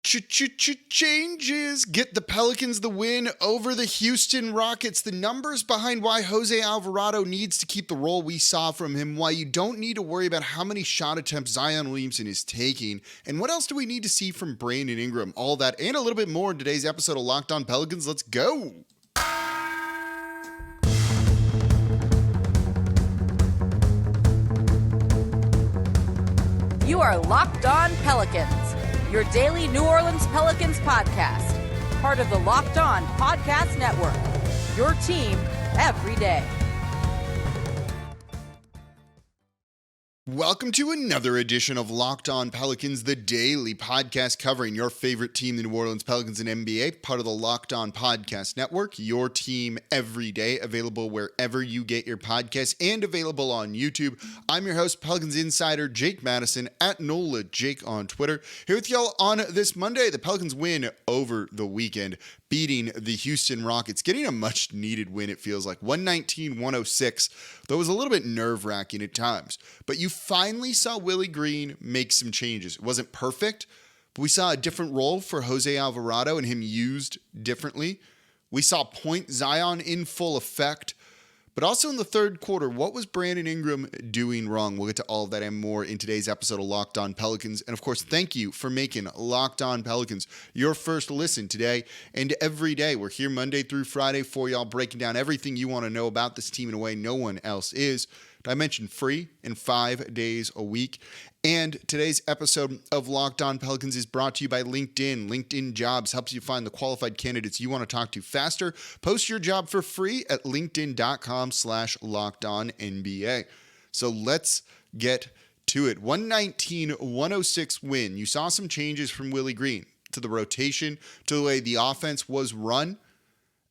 Changes get the Pelicans the win over the Houston Rockets. The numbers behind why Jose Alvarado needs to keep the role we saw from him, why you don't need to worry about how many shot attempts Zion Williamson is taking, and what else do we need to see from Brandon Ingram? All that and a little bit more in today's episode of Locked On Pelicans. Let's go! You are Locked On Pelicans, your daily New Orleans Pelicans podcast, part of the Locked On Podcast Network, your team every day. Welcome to another edition of Locked On Pelicans, the daily podcast covering your favorite team, the New Orleans Pelicans and NBA, part of the Locked On Podcast Network, your team every day, available wherever you get your podcasts and available on YouTube. I'm your host, Pelicans Insider Jake Madison, at NOLA Jake on Twitter. Here with y'all on this Monday. The Pelicans win over the weekend, beating the Houston Rockets, getting a much-needed win, it feels like, 119-106, though it was a little bit nerve-wracking at times. But you finally saw Willie Green make some changes. It wasn't perfect, but we saw a different role for Jose Alvarado and him used differently. We saw Point Zion in full effect. But also in the third quarter, what was Brandon Ingram doing wrong? We'll get to all of that and more in today's episode of Locked On Pelicans. And of course, thank you for making Locked On Pelicans your first listen today and every day. We're here Monday through Friday for y'all, breaking down everything you want to know about this team in a way no one else is. I mentioned free and 5 days a week. And today's episode of Locked On Pelicans is brought to you by LinkedIn. LinkedIn Jobs helps you find the qualified candidates you want to talk to faster. Post your job for free at linkedin.com/LockedOnNBA. So let's get to it. 119-106 win. You saw some changes from Willie Green to the rotation, to the way the offense was run.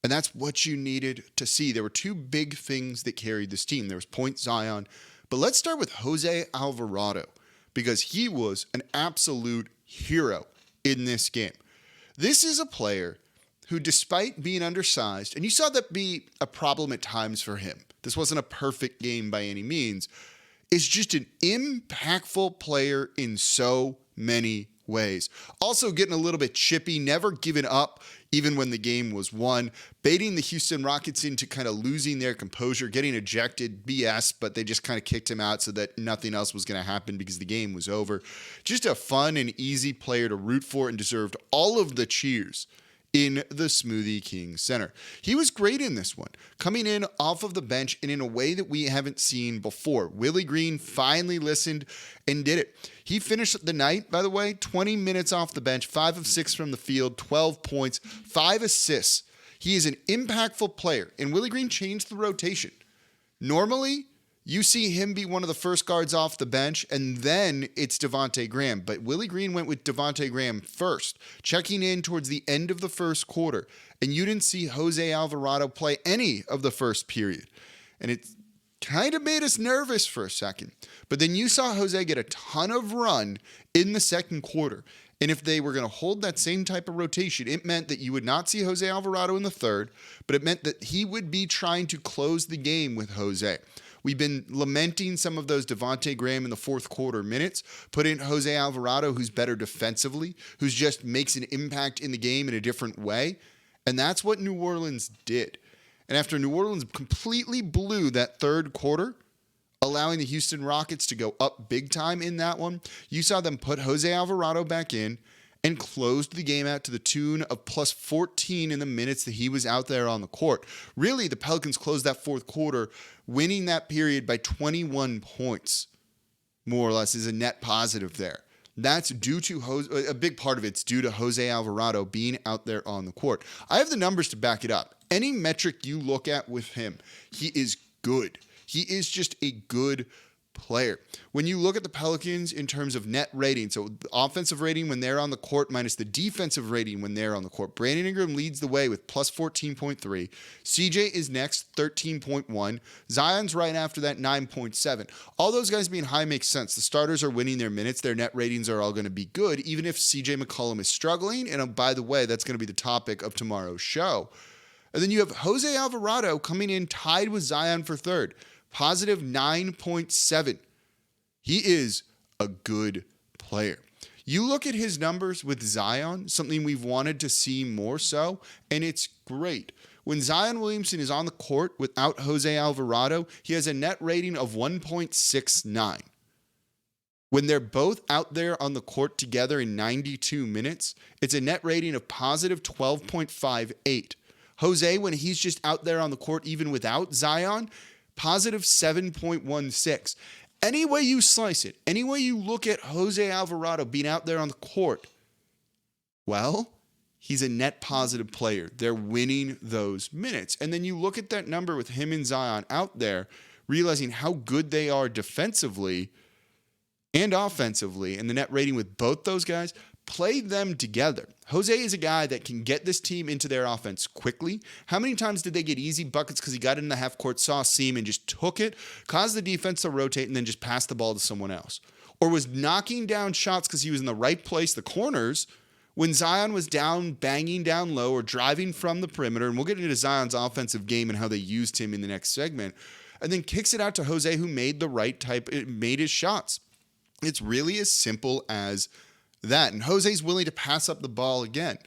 And that's what you needed to see. There were two big things that carried this team. There was Point Zion. But let's start with Jose Alvarado, because he was an absolute hero in this game. This is a player who, despite being undersized, and you saw that be a problem at times for him, this wasn't a perfect game by any means, is just an impactful player in so many ways. Also getting a little bit chippy, never giving up even when the game was won, baiting the Houston Rockets into kind of losing their composure, getting ejected, BS, but they just kind of kicked him out so that nothing else was going to happen because the game was over. Just a fun and easy player to root for and deserved all of the cheers in the Smoothie King Center. He was great in this one, coming in off of the bench and in a way that we haven't seen before. Willie Green finally listened and did it. He finished the night, by the way, 20 minutes off the bench, 5 of 6 from the field, 12 points, 5 assists. He is an impactful player, and Willie Green changed the rotation. Normally, you see him be one of the first guards off the bench, and then it's Devontae Graham. But Willie Green went with Devontae Graham first, checking in towards the end of the first quarter. And you didn't see Jose Alvarado play any of the first period. And it kind of made us nervous for a second. But then you saw Jose get a ton of run in the second quarter. And if they were going to hold that same type of rotation, it meant that you would not see Jose Alvarado in the third, but it meant that he would be trying to close the game with Jose. We've been lamenting some of those Devontae Graham in the fourth quarter minutes, put in Jose Alvarado, who's better defensively, who just makes an impact in the game in a different way. And that's what New Orleans did. And after New Orleans completely blew that third quarter, allowing the Houston Rockets to go up big time in that one, you saw them put Jose Alvarado back in and closed the game out to the tune of plus 14 in the minutes that he was out there on the court. Really, the Pelicans closed that fourth quarter, winning that period by 21 points, more or less, is a net positive there. That's due to a big part of it's due to Jose Alvarado being out there on the court. I have the numbers to back it up. Any metric you look at with him, he is good. He is just a good player. When you look at the Pelicans in terms of net rating, so the offensive rating when they're on the court minus the defensive rating when they're on the court, Brandon Ingram leads the way with plus 14.3. CJ is next, 13.1. Zion's right after that, 9.7. All those guys being high makes sense. The starters are winning their minutes. Their net ratings are all going to be good, even if CJ McCollum is struggling. And by the way, that's going to be the topic of tomorrow's show. And then you have Jose Alvarado coming in tied with Zion for third. Positive 9.7. He is a good player. You look at his numbers with Zion, something we've wanted to see more so, and it's great. When Zion Williamson is on the court without Jose Alvarado, he has a net rating of 1.69. When they're both out there on the court together in 92 minutes, it's a net rating of positive 12.58. Jose, when he's just out there on the court even without Zion, positive 7.16. Any way you slice it, any way you look at Jose Alvarado being out there on the court, well, he's a net positive player. They're winning those minutes. And then you look at that number with him and Zion out there, realizing how good they are defensively and offensively, and the net rating with both those guys, play them together. Jose is a guy that can get this team into their offense quickly. How many times did they get easy buckets because he got in the half court, saw a seam, and just took it, caused the defense to rotate, and then just passed the ball to someone else? Or was knocking down shots because he was in the right place, the corners, when Zion was down, banging down low, or driving from the perimeter. And we'll get into Zion's offensive game and how they used him in the next segment. And then kicks it out to Jose, who made the right type, made his shots. It's really as simple as that. And Jose's willing to pass up the ball again.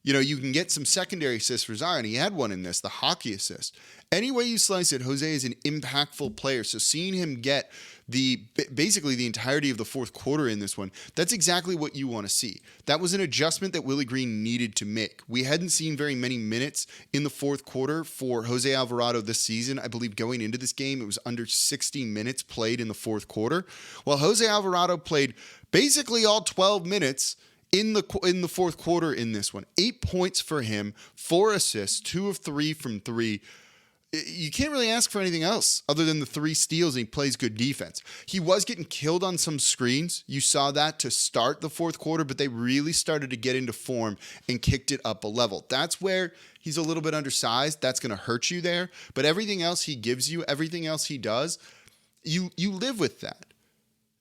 You know, you can get some secondary assists for Zion. He had one in this, the hockey assist. Any way you slice it, Jose is an impactful player. So seeing him get basically the entirety of the fourth quarter in this one, that's exactly what you want to see. That was an adjustment that Willie Green needed to make. We hadn't seen very many minutes in the fourth quarter for Jose Alvarado this season. I believe going into this game, it was under 60 minutes played in the fourth quarter. Well, Jose Alvarado played basically all 12 minutes in the fourth quarter in this one. 8 points for him, 4 assists, 2 of 3 from 3. You can't really ask for anything else other than the 3 steals, and he plays good defense. He was getting killed on some screens. You saw that to start the fourth quarter, but they really started to get into form and kicked it up a level. That's where he's a little bit undersized. That's going to hurt you there. But everything else he gives you, everything else he does, you live with that.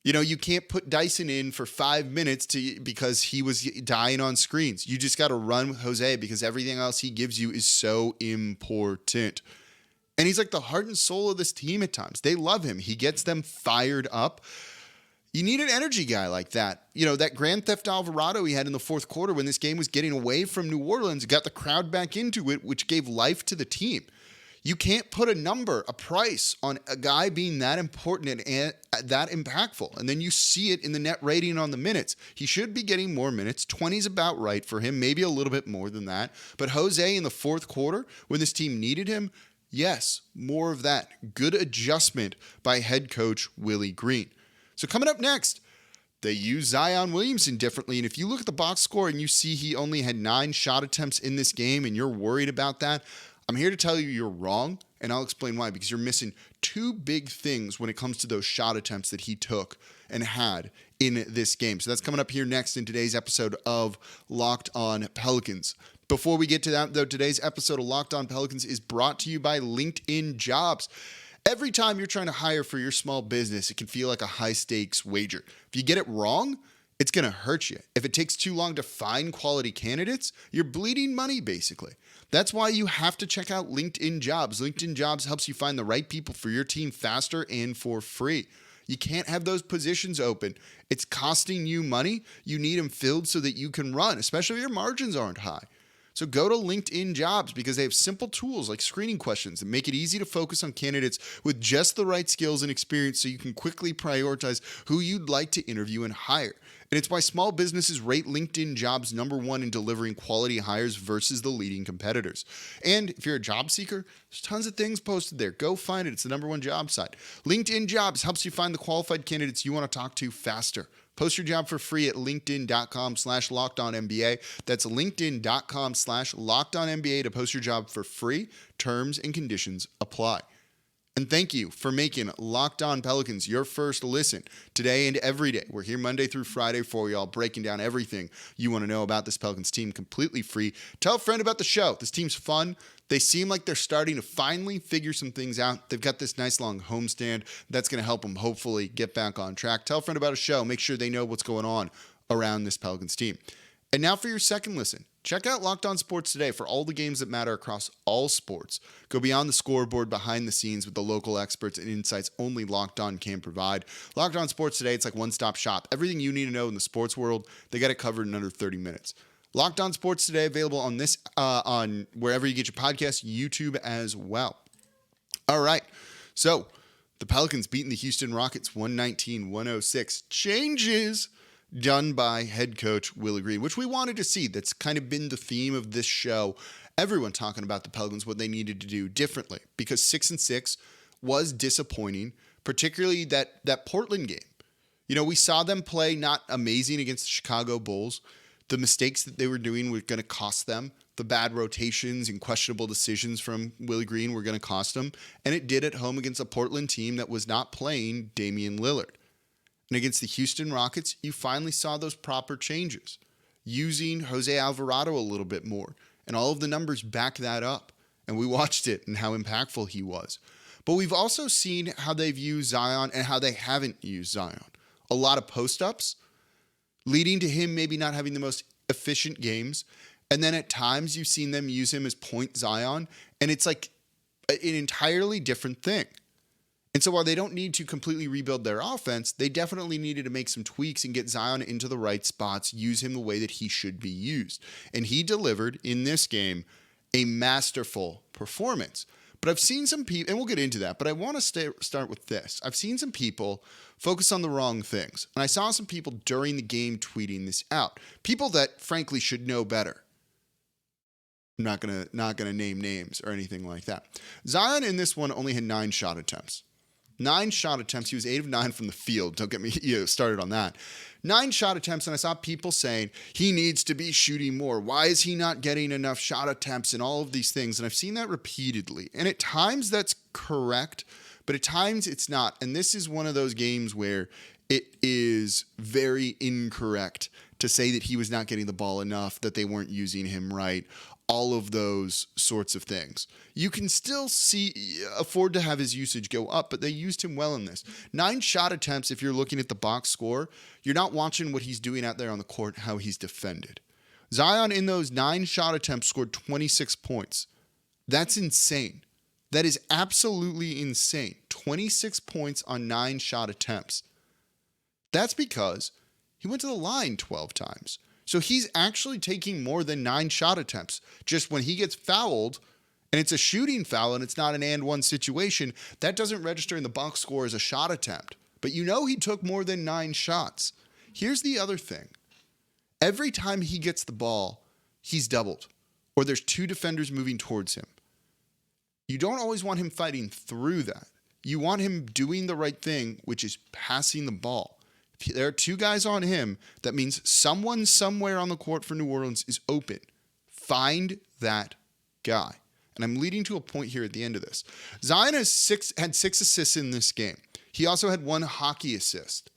You know, you can't put Dyson in for 5 minutes because he was dying on screens. You just got to run with Jose because everything else he gives you is so important. And he's like the heart and soul of this team at times. They love him. He gets them fired up. You need an energy guy like that. You know, that Grand Theft Alvarado he had in the fourth quarter when this game was getting away from New Orleans, got the crowd back into it, which gave life to the team. You can't put a number, a price on a guy being that important and that impactful. And then you see it in the net rating on the minutes. He should be getting more minutes. 20 is about right for him, maybe a little bit more than that. But Jose in the fourth quarter, when this team needed him, yes, more of that. Good adjustment by head coach Willie Green. So coming up next, they use Zion Williamson differently. And if you look at the box score and you see he only had 9 shot attempts in this game and you're worried about that, I'm here to tell you you're wrong, and I'll explain why, because you're missing 2 big things when it comes to those shot attempts that he took and had in this game. So that's coming up here next in today's episode of Locked On Pelicans. Before we get to that, though, today's episode of Locked On Pelicans is brought to you by LinkedIn Jobs. Every time you're trying to hire for your small business, it can feel like a high-stakes wager. If you get it wrong, it's going to hurt you. If it takes too long to find quality candidates, you're bleeding money, basically. That's why you have to check out LinkedIn Jobs. LinkedIn Jobs helps you find the right people for your team faster and for free. You can't have those positions open. It's costing you money. You need them filled so that you can run, especially if your margins aren't high. So go to LinkedIn Jobs because they have simple tools like screening questions that make it easy to focus on candidates with just the right skills and experience so you can quickly prioritize who you'd like to interview and hire. And it's why small businesses rate LinkedIn Jobs #1 in delivering quality hires versus the leading competitors. And if you're a job seeker, there's tons of things posted there. Go find it. It's the #1 job site. LinkedIn Jobs helps you find the qualified candidates you want to talk to faster. Post your job for free at linkedin.com/LockedOnNBA. That's linkedin.com/LockedOnNBA to post your job for free. Terms and conditions apply. And thank you for making Locked On Pelicans your first listen today and every day. We're here Monday through Friday for y'all, breaking down everything you want to know about this Pelicans team completely free. Tell a friend about the show. This team's fun. They seem like they're starting to finally figure some things out. They've got this nice long homestand that's going to help them hopefully get back on track. Tell a friend about a show. Make sure they know what's going on around this Pelicans team. And now for your second listen. Check out Locked On Sports Today for all the games that matter across all sports. Go beyond the scoreboard, behind the scenes with the local experts and insights only Locked On can provide. Locked On Sports Today, it's like one-stop shop. Everything you need to know in the sports world, they got it covered in under 30 minutes. Locked On Sports Today, available on on wherever you get your podcasts, YouTube as well. All right, so the Pelicans beating the Houston Rockets 119-106. Changes done by head coach Willie Green, which we wanted to see. That's kind of been the theme of this show. Everyone talking about the Pelicans, what they needed to do differently, because 6-6 was disappointing, particularly that Portland game. You know, we saw them play not amazing against the Chicago Bulls. The mistakes that they were doing were going to cost them. The bad rotations and questionable decisions from Willie Green were going to cost them. And it did at home against a Portland team that was not playing Damian Lillard. And against the Houston Rockets, you finally saw those proper changes, using Jose Alvarado a little bit more. And all of the numbers back that up. And we watched it and how impactful he was. But we've also seen how they've used Zion and how they haven't used Zion. A lot of post-ups, leading to him maybe not having the most efficient games. And then at times you've seen them use him as point Zion, and it's like an entirely different thing. And so while they don't need to completely rebuild their offense, they definitely needed to make some tweaks and get Zion into the right spots, use him the way that he should be used. And he delivered in this game a masterful performance. But I've seen some people, and we'll get into that, but I want to start with this. I've seen some people focus on the wrong things. And I saw some people during the game tweeting this out. People that, frankly, should know better. I'm not gonna name names or anything like that. Zion in this one only had 9 shot attempts. 9 shot attempts. He was 8 of 9 from the field. Don't get me started on that. 9 shot attempts, and I saw people saying he needs to be shooting more. Why is he not getting enough shot attempts and all of these things? And I've seen that repeatedly. And at times that's correct, but at times it's not. And this is one of those games where it is very incorrect to say that he was not getting the ball enough, that they weren't using him right, all of those sorts of things. You can still afford to have his usage go up, but they used him well in this. 9 shot attempts, if you're looking at the box score, you're not watching what he's doing out there on the court, how he's defended. Zion in those 9 shot attempts scored 26 points. That's insane. That is absolutely insane. 26 points on 9 shot attempts. That's because he went to the line 12 times. So he's actually taking more than 9 shot attempts. Just when he gets fouled, and it's a shooting foul and it's not an and one situation, that doesn't register in the box score as a shot attempt. But you know he took more than 9 shots. Here's the other thing. Every time he gets the ball, he's doubled, or there's 2 defenders moving towards him. You don't always want him fighting through that. You want him doing the right thing, which is passing the ball. If there are 2 guys on him, that means someone somewhere on the court for New Orleans is open. Find that guy. And I'm leading to a point here at the end of this. Zion had 6 assists in this game. He also had 1 hockey assist.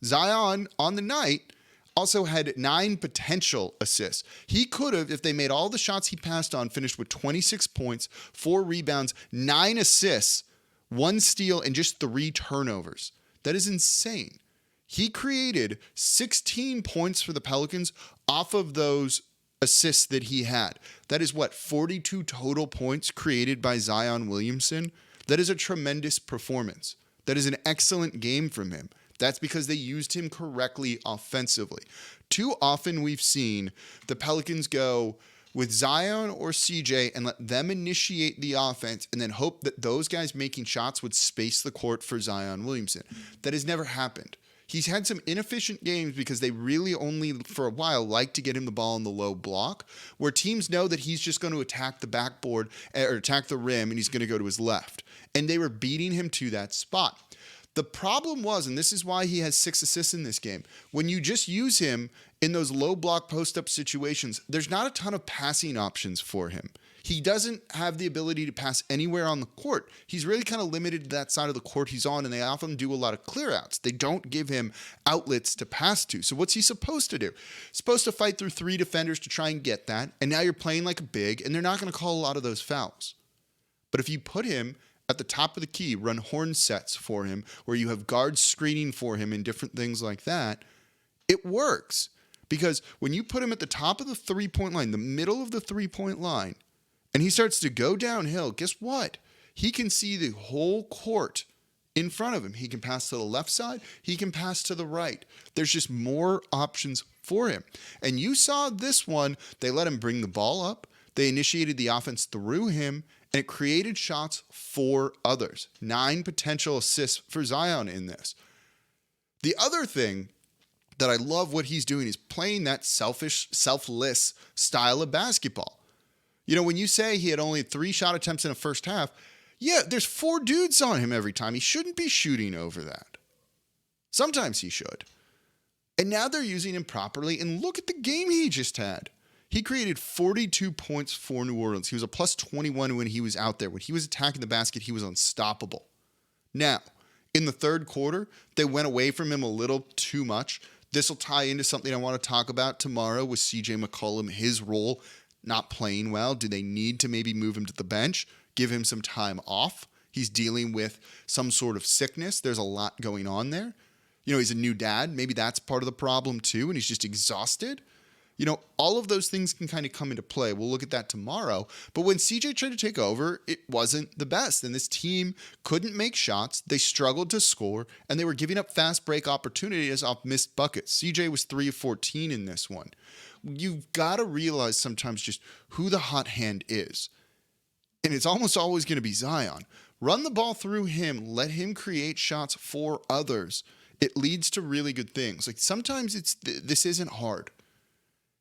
Zion on the night also had 9 potential assists. He could have, if they made all the shots he passed on, finished with 26 points, 4 rebounds, 9 assists, 1 steal, and just 3 turnovers. That is insane. He created 16 points for the Pelicans off of those assists that he had. That is 42 total points created by Zion Williamson? That is a tremendous performance. That is an excellent game from him. That's because they used him correctly offensively. Too often we've seen the Pelicans go with Zion or CJ and let them initiate the offense and then hope that those guys making shots would space the court for Zion Williamson. That has never happened. He's had some inefficient games because they really only, for a while, like to get him the ball in the low block, where teams know that he's just going to attack the backboard or attack the rim and he's going to go to his left. And they were beating him to that spot. The problem was, and this is why he has 6 assists in this game, when you just use him in those low block post-up situations, there's not a ton of passing options for him. He doesn't have the ability to pass anywhere on the court. He's really kind of limited to that side of the court he's on, and they often do a lot of clear-outs. They don't give him outlets to pass to. So what's he supposed to do? He's supposed to fight through 3 defenders to try and get that, and now you're playing like a big, and they're not going to call a lot of those fouls. But if you put him at the top of the key, run horn sets for him, where you have guards screening for him and different things like that, it works. Because when you put him at the top of the three-point line, the middle of the three-point line, and he starts to go downhill, guess what? He can see the whole court in front of him. He can pass to the left side. He can pass to the right. There's just more options for him. And you saw this one. They let him bring the ball up. They initiated the offense through him, and it created shots for others. 9 potential assists for Zion in this. The other thing that I love what he's doing is playing that selfish, selfless style of basketball. You know, when you say he had only 3 shot attempts in a first half, yeah, there's 4 dudes on him every time. He shouldn't be shooting over that. Sometimes he should. And now they're using him properly, and look at the game he just had. He created 42 points for New Orleans. He was a plus 21 when he was out there. When he was attacking the basket, he was unstoppable. Now, in the third quarter, they went away from him a little too much. This will tie into something I want to talk about tomorrow with CJ McCollum, his role not playing well. Do they need to maybe move him to the bench, give him some time off? He's dealing with some sort of sickness. There's a lot going on there. You know, he's a new dad. Maybe that's part of the problem too, and he's just exhausted. You know, all of those things can kind of come into play. We'll look at that tomorrow. But when CJ tried to take over, it wasn't the best. And this team couldn't make shots. They struggled to score, and they were giving up fast break opportunities off missed buckets. CJ was 3 of 14 in this one. You've got to realize sometimes just who the hot hand is. And it's almost always going to be Zion. Run the ball through him. Let him create shots for others. It leads to really good things. Like sometimes this isn't hard.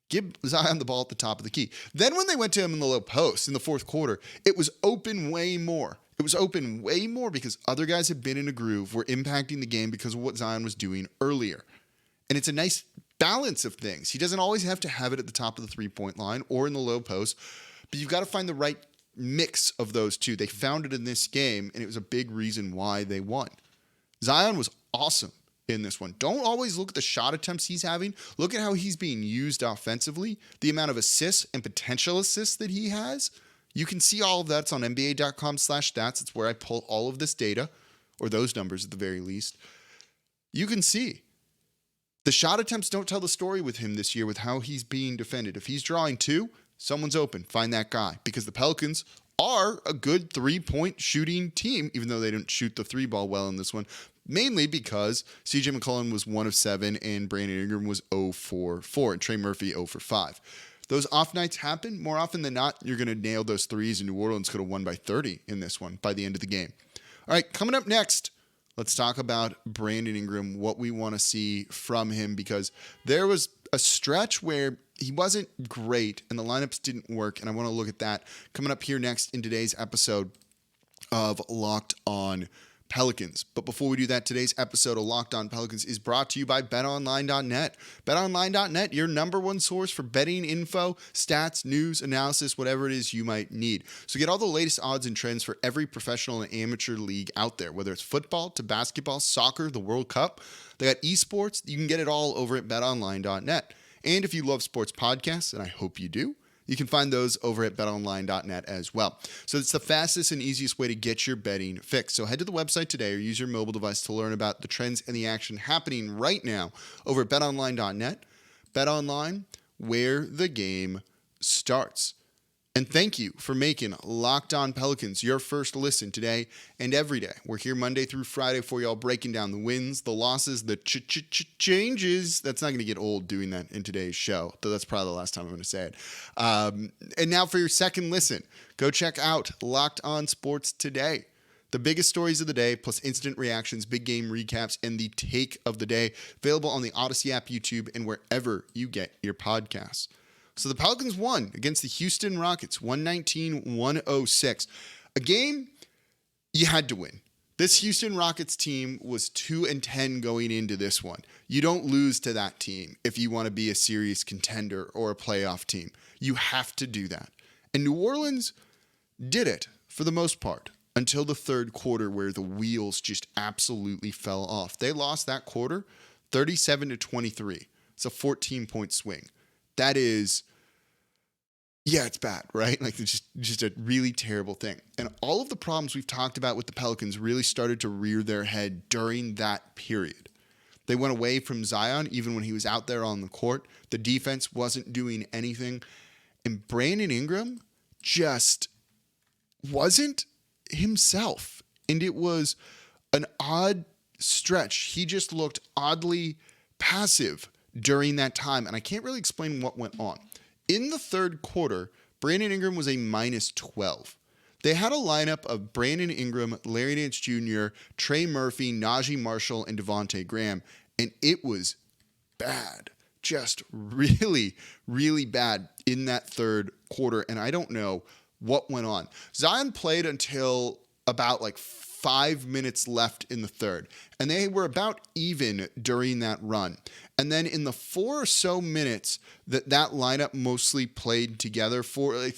Give Zion the ball at the top of the key. Then when they went to him in the low post in the fourth quarter, it was open way more. It was open way more because other guys had been in a groove, were impacting the game because of what Zion was doing earlier. And it's a nice balance of things. He doesn't always have to have it at the top of the three-point line or in the low post, but you've got to find the right mix of those two. They found it in this game, and it was a big reason why they won. Zion was awesome in this one. Don't always look at the shot attempts he's having. Look at how he's being used offensively, the amount of assists and potential assists that he has. You can see all of that. It's on NBA.com/stats. It's where I pull all of this data, or those numbers at the very least. You can see the shot attempts don't tell the story with him this year with how he's being defended. If he's drawing 2, someone's open. Find that guy, because the Pelicans are a good 3-point shooting team, even though they didn't shoot the 3 ball well in this one. Mainly because CJ McCollum was 1 of 7 and Brandon Ingram was 0 for 4 and Trey Murphy 0 for 5. Those off nights happen. More often than not, you're going to nail those threes, and New Orleans could have won by 30 in this one by the end of the game. All right, coming up next, let's talk about Brandon Ingram, what we want to see from him, because there was a stretch where he wasn't great and the lineups didn't work, and I want to look at that coming up here next in today's episode of Locked On Pelicans. But before we do that, today's episode of Locked On Pelicans is brought to you by BetOnline.net. BetOnline.net, your number one source for betting info, stats, news, analysis, whatever it is you might need. So get all the latest odds and trends for every professional and amateur league out there, whether it's football to basketball, soccer, the World Cup. They got esports. You can get it all over at BetOnline.net. And if you love sports podcasts, and I hope you do, you can find those over at betonline.net as well. So it's the fastest and easiest way to get your betting fix. So head to the website today or use your mobile device to learn about the trends and the action happening right now over at betonline.net. BetOnline, where the game starts. And thank you for making Locked On Pelicans your first listen today and every day. We're here Monday through Friday for y'all, breaking down the wins, the losses, the changes. That's not going to get old doing that in today's show, though that's probably the last time I'm going to say it. And now for your second listen, go check out Locked On Sports Today. The biggest stories of the day, plus instant reactions, big game recaps, and the take of the day. Available on the Odyssey app, YouTube, and wherever you get your podcasts. So the Pelicans won against the Houston Rockets, 119-106. A game you had to win. This Houston Rockets team was 2-10 going into this one. You don't lose to that team if you want to be a serious contender or a playoff team. You have to do that. And New Orleans did it for the most part until the third quarter, where the wheels just absolutely fell off. They lost that quarter 37-23. It's a 14-point swing. That is, yeah, it's bad, right? Like, it's just a really terrible thing. And all of the problems we've talked about with the Pelicans really started to rear their head during that period. They went away from Zion even when he was out there on the court. The defense wasn't doing anything. And Brandon Ingram just wasn't himself. And it was an odd stretch. He just looked oddly passive during that time. And I can't really explain what went on. In the third quarter, Brandon Ingram was a minus 12. They had a lineup of Brandon Ingram, Larry Nance Jr., Trey Murphy, Najee Marshall, and Devontae Graham, and it was bad. Just really, really bad in that third quarter, and I don't know what went on. Zion played until about 5 minutes left in the third, and they were about even during that run. And then in the 4 or so minutes that lineup mostly played together, it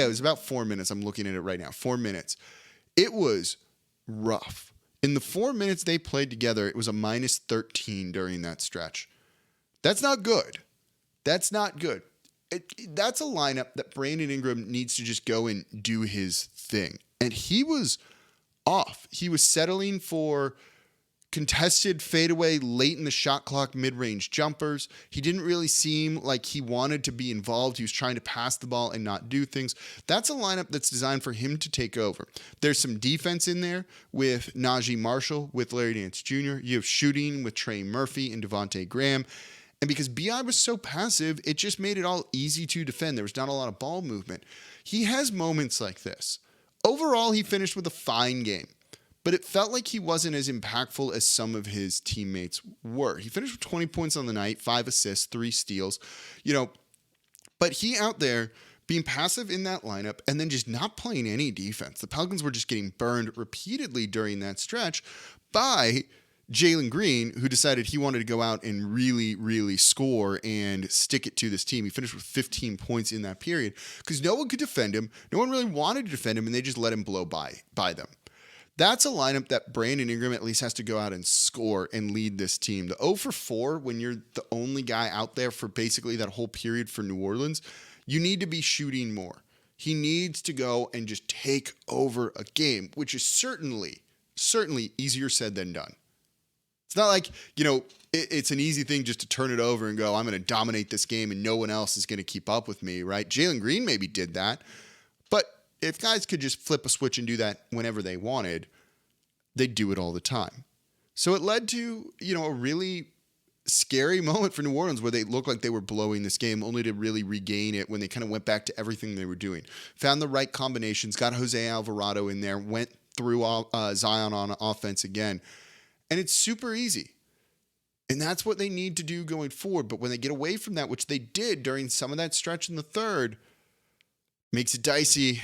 was about 4 minutes. I'm looking at it right now, 4 minutes. It was rough. In the 4 minutes they played together, it was a minus 13 during that stretch. That's not good. That's not good. That's a lineup that Brandon Ingram needs to just go and do his thing. And he was off. He was settling for contested fadeaway late in the shot clock mid-range jumpers. He didn't really seem like he wanted to be involved. He was trying to pass the ball and not do things. That's a lineup that's designed for him to take over. There's some defense in there with Najee Marshall, with Larry Nance Jr. You have shooting with Trey Murphy and Devontae Graham. And because B.I. was so passive, it just made it all easy to defend. There was not a lot of ball movement. He has moments like this. Overall, he finished with a fine game. But it felt like he wasn't as impactful as some of his teammates were. He finished with 20 points on the night, 5 assists, 3 steals, but he out there being passive in that lineup and then just not playing any defense. The Pelicans were just getting burned repeatedly during that stretch by Jalen Green, who decided he wanted to go out and really, really score and stick it to this team. He finished with 15 points in that period because no one could defend him. No one really wanted to defend him, and they just let him blow by them. That's a lineup that Brandon Ingram at least has to go out and score and lead this team. The 0 for 4, when you're the only guy out there for basically that whole period for New Orleans, you need to be shooting more. He needs to go and just take over a game, which is certainly easier said than done. It's not like, it's an easy thing just to turn it over and go, I'm going to dominate this game and no one else is going to keep up with me, right? Jalen Green maybe did that, but if guys could just flip a switch and do that whenever they wanted, they'd do it all the time. So it led to, a really scary moment for New Orleans where they looked like they were blowing this game, only to really regain it when they kind of went back to everything they were doing. Found the right combinations, got Jose Alvarado in there, went through Zion on offense again. And it's super easy. And that's what they need to do going forward. But when they get away from that, which they did during some of that stretch in the third, makes it dicey.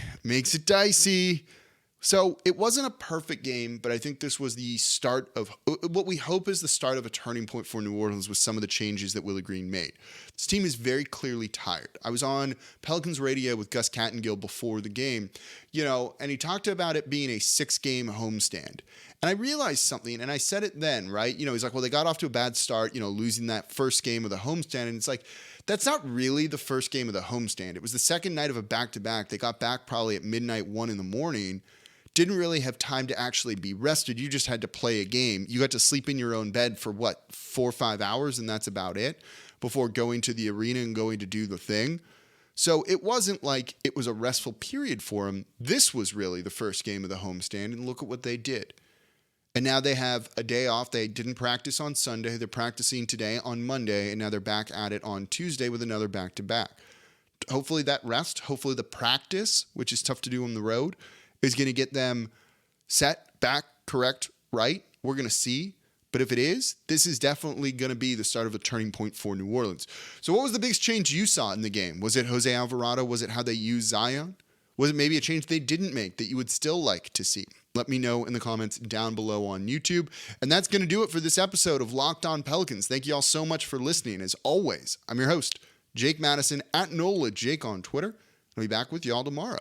So it wasn't a perfect game, but I think this was the start of what we hope is the start of a turning point for New Orleans with some of the changes that Willie Green made. This team is very clearly tired. I was on Pelicans radio with Gus Cattingill before the game, and he talked about it being a 6-game homestand. And I realized something, and I said it then, right? He's like, well, they got off to a bad start, losing that first game of the homestand. And it's like, that's not really the first game of the homestand. It was the second night of a back-to-back. They got back probably at midnight, 1 a.m. Didn't really have time to actually be rested. You just had to play a game. You got to sleep in your own bed for 4 or 5 hours, and that's about it, before going to the arena and going to do the thing. So it wasn't like it was a restful period for them. This was really the first game of the homestand, and look at what they did. And now they have a day off. They didn't practice on Sunday. They're practicing today on Monday, and now they're back at it on Tuesday with another back-to-back. Hopefully that rest, hopefully the practice, which is tough to do on the road, is going to get them set, back, correct, right. We're going to see. But if it is, this is definitely going to be the start of a turning point for New Orleans. So what was the biggest change you saw in the game? Was it Jose Alvarado? Was it how they used Zion? Was it maybe a change they didn't make that you would still like to see? Let me know in the comments down below on YouTube. And that's going to do it for this episode of Locked On Pelicans. Thank you all so much for listening. As always, I'm your host, Jake Madison, at NOLA Jake on Twitter. I'll be back with y'all tomorrow.